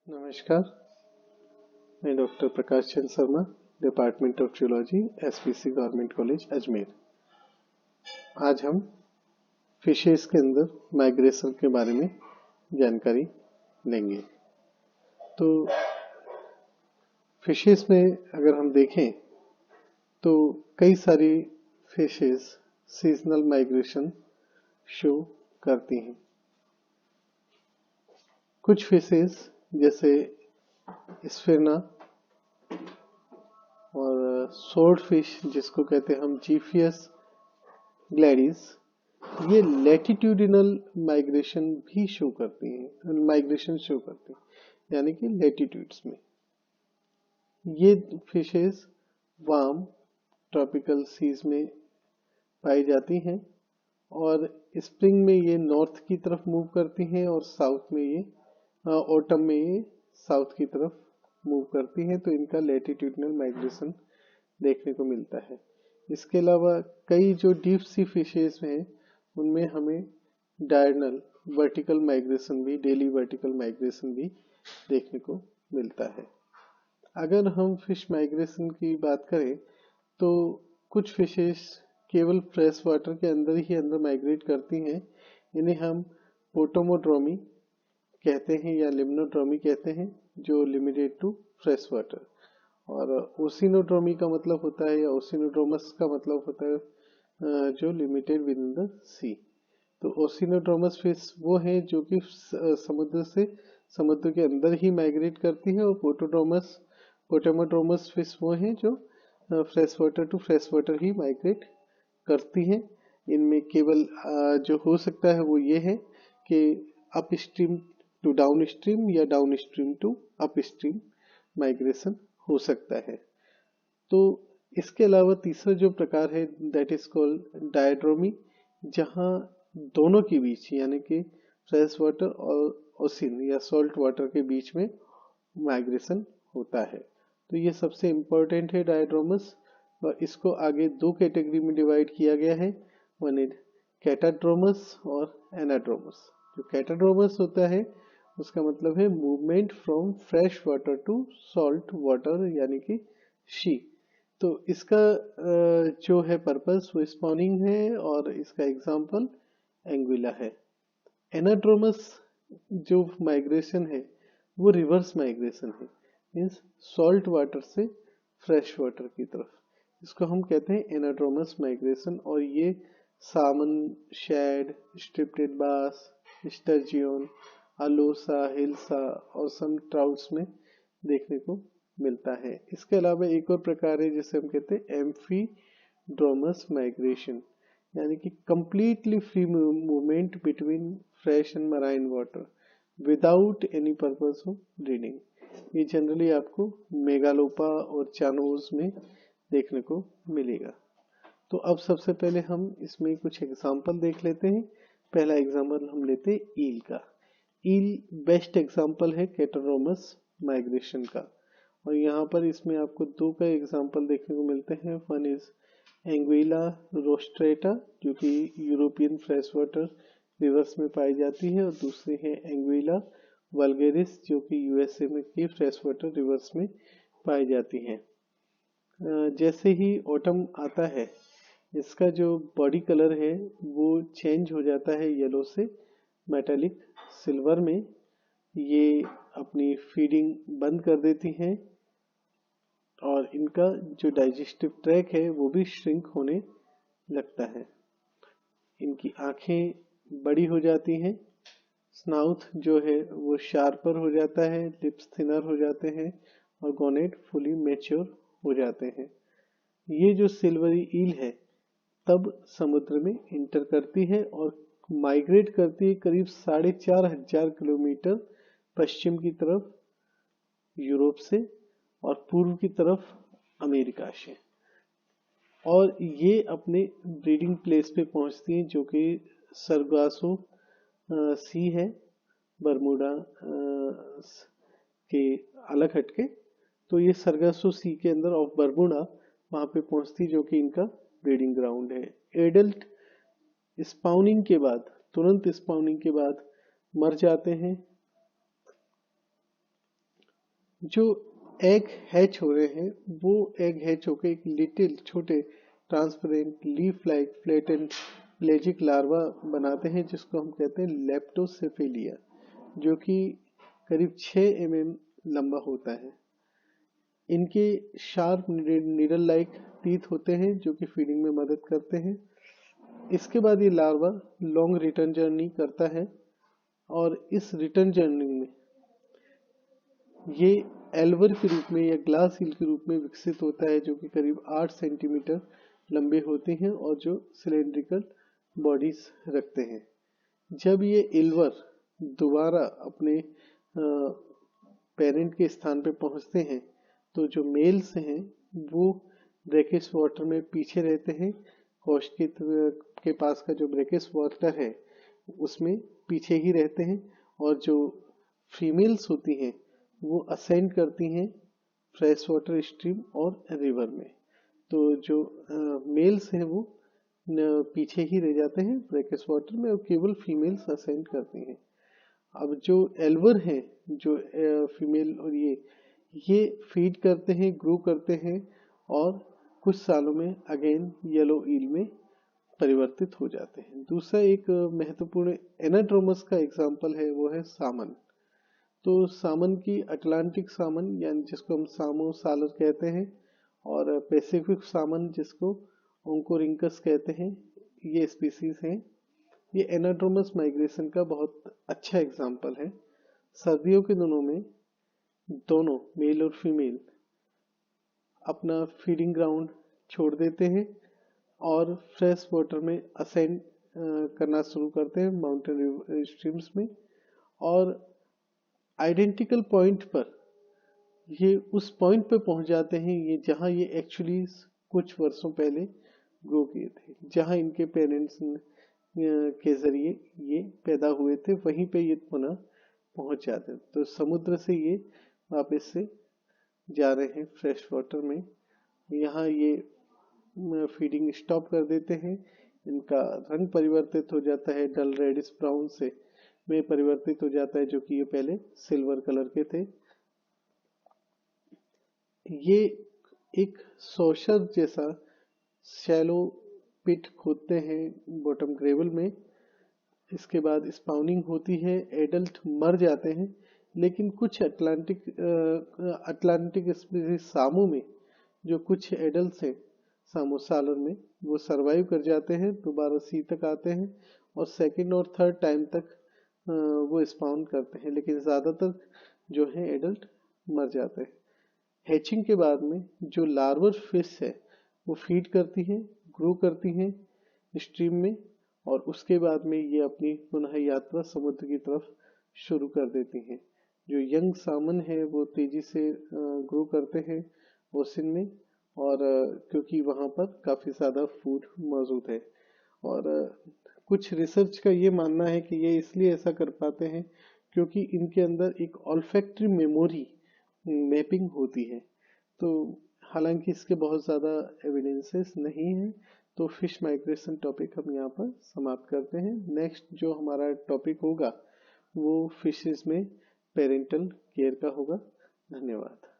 नमस्कार, मैं doctor Prakash Chand Sharma, department of geology, SPC government college Ajmer. आज हम फिशेस के अंदर माइग्रेशन के बारे में जानकारी लेंगे। तो फिशेस में अगर हम देखें तो कई सारी फिशेस सीजनल माइग्रेशन शो करती हैं। कुछ फिशेस जैसे स्फिरना और स्वॉर्ड फिश जिसको कहते हैं हम जीफियस ग्लैडिस, ये लैटिट्यूडिनल माइग्रेशन भी शो करती हैं, माइग्रेशन शो करती हैं यानी कि लैटिट्यूड्स में। ये फिशेस वार्म ट्रॉपिकल सीज में पाई जाती हैं और स्प्रिंग में ये नॉर्थ की तरफ मूव करती हैं और साउथ में ये ऑटम में ये साउथ की तरफ मूव करती हैं। तो इनका लैटिट्यूडिनल माइग्रेशन देखने को मिलता है। इसके अलावा कई जो डीप सी फिशेस हैं उनमें हमें डायगोनल वर्टिकल माइग्रेशन भी, डेली वर्टिकल माइग्रेशन भी देखने को मिलता है। अगर हम फिश माइग्रेशन की बात करें तो कुछ फिशेस केवल फ्रेश वाटर के अंदर ही अंदर माइग्रेट करती हैं। इन्हें हम पोटोमोड्रोमी कहते हैं या लिम्नोड्रोमी कहते हैं, जो लिमिटेड टू फ्रेश वाटर। और ओसिनोड्रोमी का मतलब होता है या ओसिनोड्रोमस का मतलब होता है जो लिमिटेड विद इन द सी। तो ओसिनोड्रोमस फिश वो हैं जो कि समुद्र से समुद्र के अंदर ही माइग्रेट करती है, और पोटेमोड्रोमस फिश वो हैं जो fresh water to fresh water ही माइग्रेट करती हैं। इनमें केवल जो हो सकता है वो ये है कि upstream to downstream या downstream to upstream migration हो सकता है। तो इसके अलावा तीसरा जो प्रकार है दैट इज कॉल्ड डायड्रोमी, जहां दोनों के बीच यानी कि फ्रेश वाटर और ओसिन या सॉल्ट वाटर के बीच में माइग्रेशन होता है। तो ये सबसे इम्पोर्टेंट है डायड्रोमस, और इसको आगे दो कैटेगरी में डिवाइड किया गया है। वन इज कैटाड्रोमस और एनाड्रोमस। जो कैटाड्रोमस होता है उसका मतलब है movement from fresh water to salt water यानी कि शी। तो इसका जो है पर्पस वो स्पॉनिंग है, और इसका एग्जांपल एंगुइला है। एनाड्रोमस जो माइग्रेशन है वो रिवर्स माइग्रेशन है, मीन्स सॉल्ट वाटर से फ्रेश वाटर की तरफ। इसको हम कहते हैं एनाड्रोमस माइग्रेशन, और ये सामन, शैड, स्ट्रिप्टेड बास, स्टर्जियन, अलोसा, हिल्सा और सम ट्राउट्स में देखने को मिलता है। इसके अलावा एक और प्रकार है जिसे हम कहते हैं एम्फीड्रोमस माइग्रेशन, यानी कि completely free movement between fresh and marine water without any purpose of breeding. ये जनरली आपको मेगालोपा और चानोज में देखने को मिलेगा। तो अब सबसे पहले हम इसमें कुछ एग्जाम्पल देख लेते हैं। पहला एग्जाम्पल हम लेते हैं ईल का। ईल बेस्ट एग्जाम्पल है कैटाड्रोमस माइग्रेशन का, और यहाँ पर इसमें आपको दो का एग्जाम्पल देखने को मिलते हैं। वन इज एंगुइला रोस्ट्रेटा जो कि यूरोपियन फ्रेश वाटर रिवर्स में पाई जाती है, और दूसरी है एंगुइला वल्गेरिस जो कि यूएसए में की फ्रेश वाटर रिवर्स में पाई जाती है। जैसे ही ऑटम आता है इसका जो बॉडी कलर है वो चेंज हो जाता है येलो से मेटालिक सिल्वर में। ये अपनी फीडिंग बंद कर देती हैं और इनका जो डाइजेस्टिव ट्रैक है वो भी श्रिंक होने लगता है। इनकी आंखें बड़ी हो जाती हैं, स्नाउथ जो है वो शार्पर हो जाता है, लिप्स थिनर हो जाते हैं, और गोनेट फुली मैच्योर हो जाते हैं। ये जो सिल्वरी ईल है तब समुद्र में इंटर करती है और माइग्रेट करती है करीब 4,500 किलोमीटर पश्चिम की तरफ यूरोप से और पूर्व की तरफ अमेरिका से, और ये अपने ब्रीडिंग प्लेस पे पहुंचती हैं जो कि सरगासो सी है, बरमूडा के अलग हटके। तो ये सरगासो सी के अंदर ऑफ बरमूडा वहां पे पहुंचती जो कि इनका ब्रीडिंग ग्राउंड है। एडल्ट स्पाउनिंग के बाद, तुरंत स्पाउनिंग के बाद मर जाते हैं, जो एग हैच हो रहे हैं वो एग हैच होकर एक लिटिल छोटे transparent leaf like flattened pelagic larva बनाते हैं, जिसको हम कहते हैं लेप्टोसेफेलिया, जो कि करीब 6 mm लंबा होता है। इनके शार्प नीडल लाइक टीथ होते हैं जो कि फीडिंग में मदद करते हैं। इसके बाद ये लार्वा लॉन्ग रिटर्न जर्नी करता है और इस रिटर्न जर्नी में ये एल्वर के रूप में या ग्लास हील के रूप में विकसित होता है, जो कि करीब 8 सेंटीमीटर लंबे होते हैं और जो सिलेंड्रिकल बॉडीज रखते हैं। जब ये एल्वर दोबारा अपने पेरेंट के स्थान पे पहुंचते हैं तो जो मेल्स हैं वो ब्रैकिश वाटर में पीछे रहते हैं। कोष्कित के पास का जो ब्रैकिश वाटर है उसमें पीछे ही रहते हैं, और जो फीमेल्स होती हैं वो असेंड करती हैं फ्रेश वाटर स्ट्रीम और रिवर में। तो जो मेल्स हैं वो पीछे ही रह जाते हैं ब्रैकिश वाटर में और केवल फीमेल्स असेंड करती हैं। अब जो एल्वर हैं, जो फीमेल और ये फीड करते हैं, ग्रो करते हैं और कुछ सालों में अगेन येलो ईल में परिवर्तित हो जाते हैं। दूसरा एक महत्वपूर्ण एनाड्रोमस का एग्जाम्पल है वो है सामन। तो सामन की अटलांटिक सामन यानी जिसको हम सामो सालर कहते हैं और पैसिफिक सामन जिसको ओंकोरिंकस कहते हैं, ये स्पीसीज हैं। ये एनाड्रोमस माइग्रेशन का बहुत अच्छा एग्जाम्पल है। सर्दियों के दिनों में दोनों मेल और फीमेल अपना फीडिंग ग्राउंड छोड़ देते हैं और फ्रेश वाटर में असेंड करना शुरू करते हैं माउंटेन स्ट्रीम्स में, और आइडेंटिकल पॉइंट पर ये उस पॉइंट पे पहुंच जाते हैं ये जहां ये एक्चुअली कुछ वर्षों पहले ग्रो किए थे, जहां इनके पेरेंट्स के जरिए ये पैदा हुए थे, वहीं पे ये पुनः पहुंच जाते हैं। तो समुद्र से ये वापस से जा रहे हैं फ्रेश वाटर में, यहाँ ये फीडिंग स्टॉप कर देते हैं। इनका रंग परिवर्तित हो जाता है, डल रेडिश ब्राउन से में परिवर्तित हो जाता है, जो कि ये पहले सिल्वर कलर के थे। ये एक सॉशर जैसा शैलो पिट खोदते हैं बॉटम ग्रेवल में। इसके बाद स्पाउनिंग होती है, एडल्ट मर जाते हैं, लेकिन कुछ अटलांटिक स्पीसीज सामो में जो कुछ एडल्ट हैं सामो सालर में वो सरवाइव कर जाते हैं, दोबारा सी तक आते हैं और सेकंड और थर्ड टाइम तक वो स्पाउन करते हैं, लेकिन ज़्यादातर जो है एडल्ट मर जाते हैं। हैचिंग के बाद में जो लार्वर फिश है वो फीड करती हैं, ग्रो करती हैं स्ट्रीम में, और उसके बाद में ये अपनी पुनः यात्रा समुद्र की तरफ शुरू कर देती हैं। जो यंग सामन है वो तेजी से ग्रो करते हैं ओशन में, और क्योंकि वहाँ पर काफ़ी ज़्यादा फूड मौजूद है। और कुछ रिसर्च का ये मानना है कि ये इसलिए ऐसा कर पाते हैं क्योंकि इनके अंदर एक ऑल्फैक्टरी मेमोरी मैपिंग होती है। तो हालांकि इसके बहुत ज़्यादा एविडेंसेस नहीं है। तो फिश माइग्रेशन टॉपिक हम यहाँ पर समाप्त करते हैं। नेक्स्ट जो हमारा टॉपिक होगा वो फिशेस में पेरेंटल केयर का होगा। धन्यवाद।